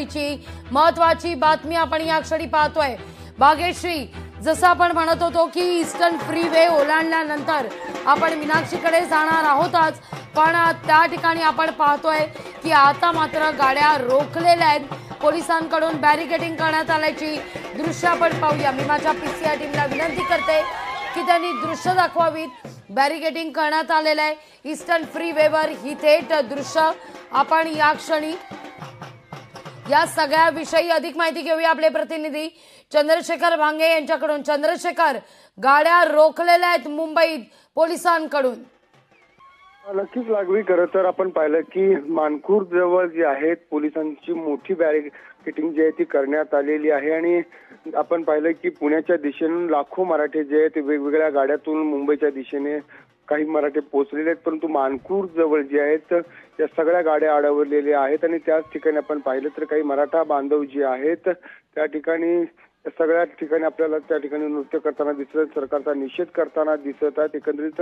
ची महत्वाची बातमी आपण या क्षणी पाहतोय। भाग्यश्री, जसं आपण म्हणत होतो की ईस्टर्न फ्रीवे ओलांडल्यानंतर आपण मीनाक्षीकडे जाणार आहोतच, पण त्या ठिकाणी आपण पाहतोय की आता मात्र गाड्या रोखलेल्या आहेत, पोलिसांकडून बॅरिकेडिंग करण्यात आल्याची दृश्य आपण पाहूया। मी माझ्या पीसीआय टीमला विनंती करते की त्यांनी दृश्य दाखवावीत। बॅरिकेडिंग करण्यात आलेलं आहे ईस्टर्न फ्रीवेवर, ही थेट दृश्य आपण या क्षणी या सगळ्याविषयी अधिक माहिती घेऊया आपले प्रतिनिधी चंद्रशेखर भांगे यांच्याकडून। चंद्रशेखर, गाड्या रोखलेल्या आहेत मुंबईत पोलिसांकडून। नक्कीच लागवी, खरं तर आपण पाहिलं की मानखूर जवळ जी आहेत पोलिसांची मोठी बॅरिकेडिंग जी आहे ती करण्यात आलेली आहे आणि आपण पाहिलं की पुण्याच्या दिशेने लाखो मराठे जे आहेत वेगवेगळ्या गाड्यातून मुंबईच्या दिशेने काही मराठे पोहोचलेले आहेत, परंतु मानखूर जवळ जे आहेत या सगळ्या गाड्या अडवलेल्या आहेत आणि त्याच ठिकाणी आपण पाहिलं तर काही मराठा बांधव जे आहेत त्या ठिकाणी सगळ्या ठिकाणी आपल्याला त्या ठिकाणी नृत्य करताना दिसत, सरकारचा निषेध करताना दिसत आहेत। एकंदरीत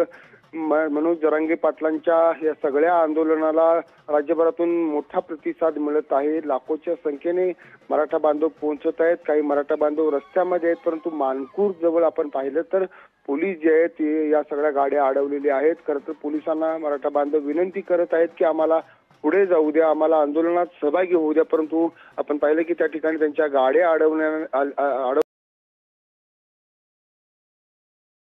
मनोज जरांगे पाटलांच्या या सगळ्या आंदोलनाला राज्यभरातून मोठा प्रतिसाद मिळत आहे। लाखोच्या संख्येने मराठा बांधव पोहोचत आहेत, काही मराठा बांधव रस्त्यामध्ये आहेत, परंतु मानखूर जवळ आपण पाहिलं तर पोलीस जे आहेत या सगळ्या गाड्या अडवलेल्या आहेत। खरं तर पोलिसांना मराठा बांधव विनंती करत आहेत की आम्हाला पुढे जाऊ द्या, आम्हाला आंदोलनात सहभागी होऊ द्या, परंतु आपण पाहिलं की त्या ठिकाणी त्यांच्या गाड्या अडवण्यात